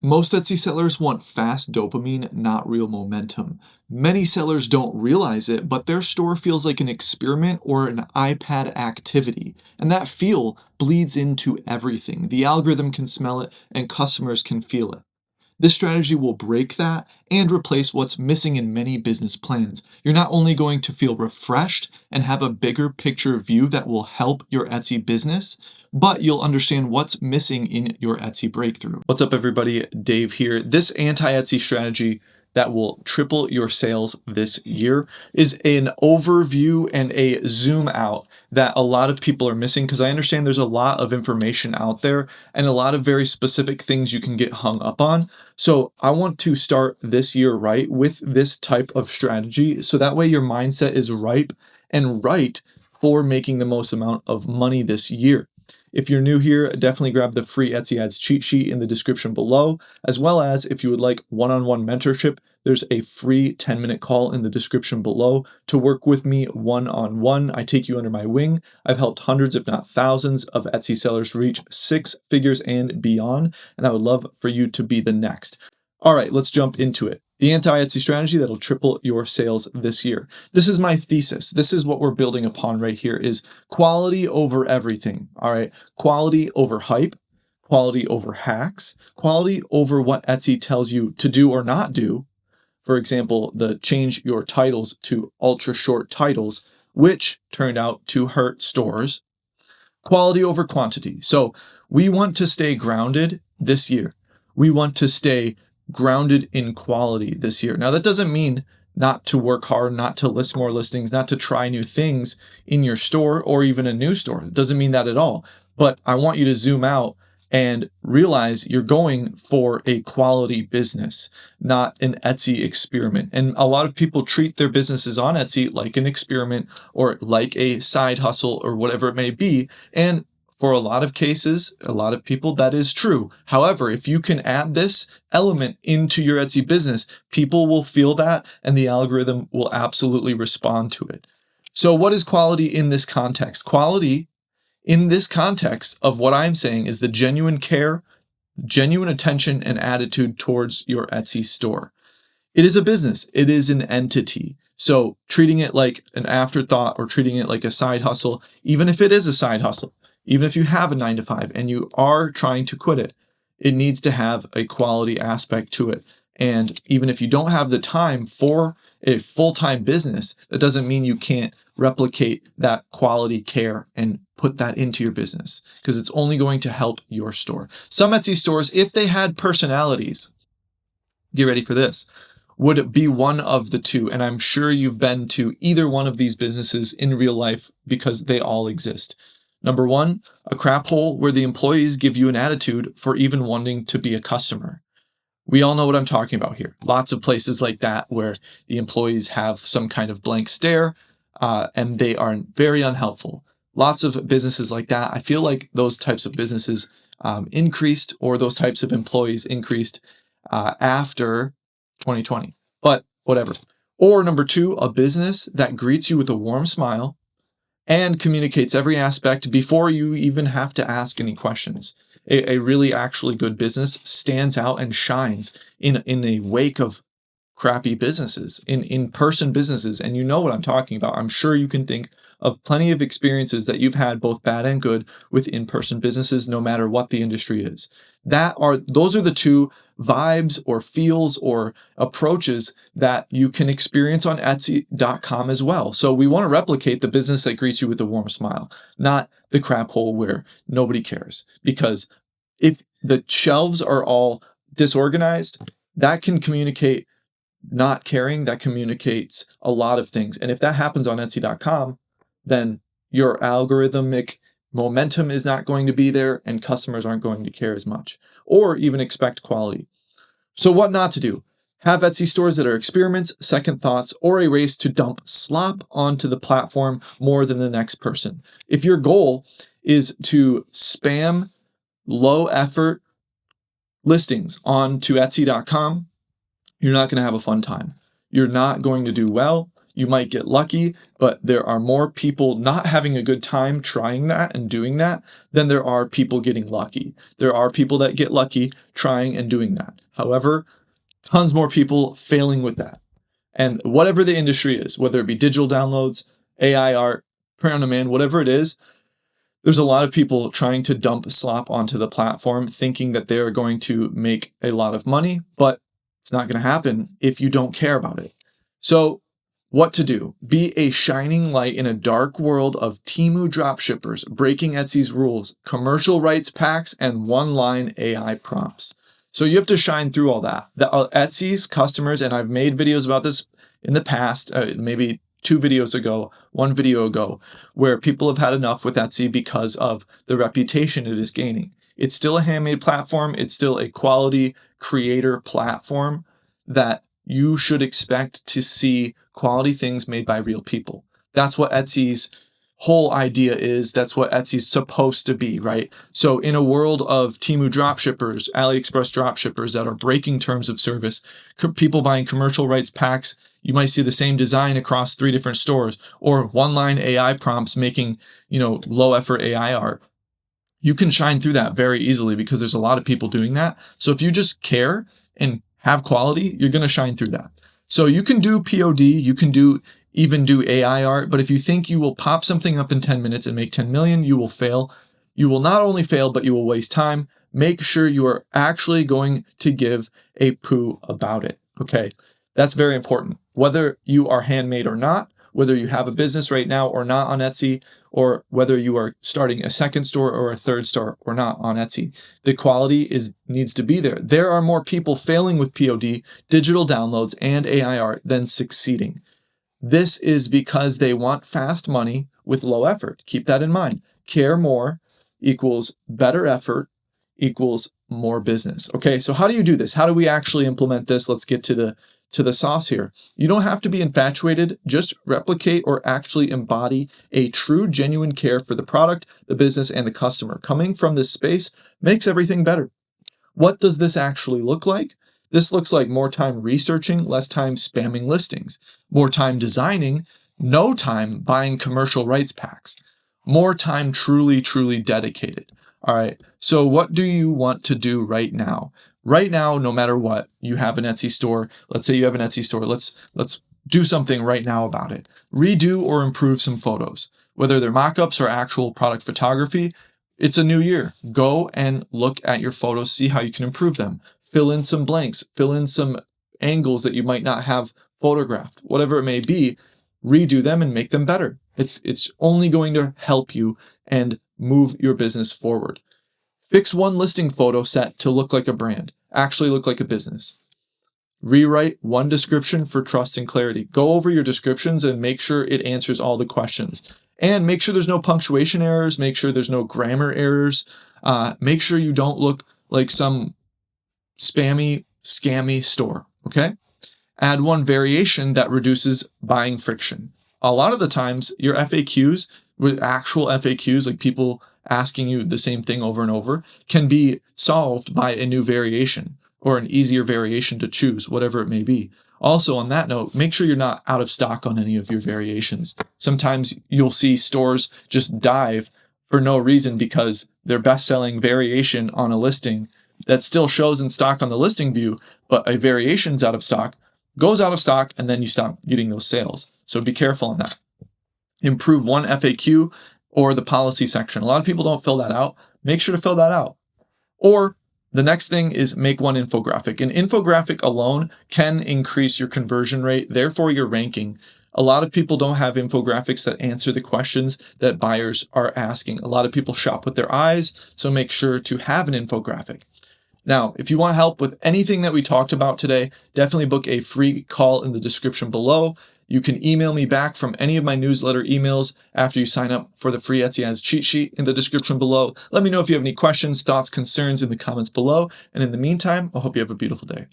Most Etsy sellers want fast dopamine, not real momentum. Many sellers don't realize it, but their store feels like an experiment or an iPad activity, and that feel bleeds into everything. The algorithm can smell it, and customers can feel it. This strategy will break that and replace what's missing in many business plans. You're not only going to feel refreshed and have a bigger picture view that will help your Etsy business, but you'll understand what's missing in your Etsy breakthrough. What's up, everybody? Dave here. This anti-Etsy strategy that will triple your sales this year is an overview and a zoom out that a lot of people are missing, because I understand there's a lot of information out there and a lot of very specific things you can get hung up on. So I want to start this year right with this type of strategy, so that way your mindset is ripe and right for making the most amount of money this year. If you're new here, definitely grab the free Etsy Ads cheat sheet in the description below, as well as if you would like one-on-one mentorship, there's a free 10-minute call in the description below to work with me one-on-one. I take you under my wing. I've helped hundreds, if not thousands, of Etsy sellers reach 6 figures and beyond, and I would love for you to be the next. All right, let's jump into it. The anti-Etsy strategy that'll triple your sales this year. This is my thesis. This is what we're building upon right here, is quality over everything. All right, quality over hype, quality over hacks, quality over what Etsy tells you to do or not do. For example, the change your titles to ultra short titles, which turned out to hurt stores. Quality over quantity. So we want to stay grounded this year. We want to stay grounded in quality this year. Now, that doesn't mean not to work hard, not to list more listings, not to try new things in your store or even a new store. It doesn't mean that at all. But I want you to zoom out and realize you're going for a quality business, not an Etsy experiment. And a lot of people treat their businesses on Etsy like an experiment or like a side hustle or whatever it may be. And for a lot of cases, a lot of people, that is true. However, if you can add this element into your Etsy business, people will feel that and the algorithm will absolutely respond to it. So what is quality in this context? Quality in this context of what I'm saying is the genuine care, genuine attention, and attitude towards your Etsy store. It is a business. It is an entity. So treating it like an afterthought or treating it like a side hustle, even if it is a side hustle, even if you have a 9 to 5 and you are trying to quit it, it needs to have a quality aspect to it. And even if you don't have the time for a full-time business, that doesn't mean you can't replicate that quality care and put that into your business, because it's only going to help your store. Some Etsy stores, if they had personalities, get ready for this, would be one of the two. And I'm sure you've been to either one of these businesses in real life because they all exist. Number one, a crap hole where the employees give you an attitude for even wanting to be a customer. We all know what I'm talking about here. Lots of places like that where the employees have some kind of blank stare and they are very unhelpful. Lots of businesses like that. I feel like those types of businesses increased, or those types of employees increased after 2020, but whatever. Or number two, a business that greets you with a warm smile and communicates every aspect before you even have to ask any questions. A really actually good business stands out and shines in a wake of crappy businesses, in-person businesses. And you know what I'm talking about. I'm sure you can think of plenty of experiences that you've had, both bad and good, with in-person businesses, no matter what the industry is. Those are the two vibes or feels or approaches that you can experience on Etsy.com as well. So we want to replicate the business that greets you with a warm smile, not the crap hole where nobody cares. Because if the shelves are all disorganized, that can communicate not caring. That communicates a lot of things. And if that happens on Etsy.com, then your algorithmic momentum is not going to be there and customers aren't going to care as much or even expect quality. So what not to do? Have Etsy stores that are experiments, second thoughts, or a race to dump slop onto the platform more than the next person. If your goal is to spam low effort listings onto Etsy.com, you're not going to have a fun time. You're not going to do well. You might get lucky, but there are more people not having a good time trying that and doing that than there are people getting lucky. There are people that get lucky trying and doing that. However, tons more people failing with that. And whatever the industry is, whether it be digital downloads, AI art, print on demand, whatever it is, there's a lot of people trying to dump slop onto the platform thinking that they're going to make a lot of money, but it's not going to happen if you don't care about it. So, what to do? Be a shining light in a dark world of Temu dropshippers, breaking Etsy's rules, commercial rights packs, and one-line AI prompts. So you have to shine through all that. Etsy's customers, and I've made videos about this in the past, maybe 1 video ago, where people have had enough with Etsy because of the reputation it is gaining. It's still a handmade platform. It's still a quality creator platform that you should expect to see quality things made by real people. That's what Etsy's whole idea is. That's what Etsy's supposed to be, right? So in a world of Temu dropshippers, AliExpress dropshippers that are breaking terms of service, people buying commercial rights packs, you might see the same design across 3 different stores, or one-line AI prompts making, low effort AI art. You can shine through that very easily because there's a lot of people doing that. So if you just care and have quality, you're going to shine through that. So you can do POD, you can even do AI art, but if you think you will pop something up in 10 minutes and make 10 million, you will fail. You will not only fail, but you will waste time. Make sure you are actually going to give a poo about it. Okay. That's very important. Whether you are handmade or not, whether you have a business right now or not on Etsy, or whether you are starting a second store or a third store or not on Etsy, the quality needs to be there. There are more people failing with POD, digital downloads, and AI art than succeeding. This is because they want fast money with low effort. Keep that in mind. Care more equals better effort equals more business. Okay, so how do you do this? How do we actually implement this? Let's get to the sauce here. You don't have to be infatuated. Just replicate or actually embody a true, genuine care for the product, the business, and the customer. Coming from this space makes everything better. What does this actually look like? This looks like more time researching, less time spamming listings, more time designing, no time buying commercial rights packs, more time truly, truly dedicated. All right. So what do you want to do right now? Right now, no matter what, you have an Etsy store. Let's say you have an Etsy store. Let's do something right now about it. Redo or improve some photos, whether they're mock-ups or actual product photography. It's a new year. Go and look at your photos, see how you can improve them. Fill in some blanks, fill in some angles that you might not have photographed, whatever it may be, redo them and make them better. It's only going to help you and move your business forward. Fix one listing photo set to look like a brand, actually look like a business. Rewrite one description for trust and clarity. Go over your descriptions and make sure it answers all the questions. And make sure there's no punctuation errors. Make sure there's no grammar errors. Make sure you don't look like some spammy, scammy store. Okay? Add one variation that reduces buying friction. A lot of the times, your FAQs, with actual FAQs, like people asking you the same thing over and over, can be solved by a new variation or an easier variation to choose, whatever it may be. Also, on that note, make sure you're not out of stock on any of your variations. Sometimes you'll see stores just dive for no reason because their best-selling variation on a listing that still shows in stock on the listing view, but a variation's out of stock, goes out of stock, and then you stop getting those sales. So be careful on that. Improve one FAQ or the policy section. A lot of people don't fill that out. Make sure to fill that out. Or the next thing is make one infographic. An infographic alone can increase your conversion rate, therefore your ranking. A lot of people don't have infographics that answer the questions that buyers are asking. A lot of people shop with their eyes, so make sure to have an infographic. Now, if you want help with anything that we talked about today, definitely book a free call in the description below. You can email me back from any of my newsletter emails after you sign up for the free Etsy Ads cheat sheet in the description below. Let me know if you have any questions, thoughts, concerns in the comments below. And in the meantime, I hope you have a beautiful day.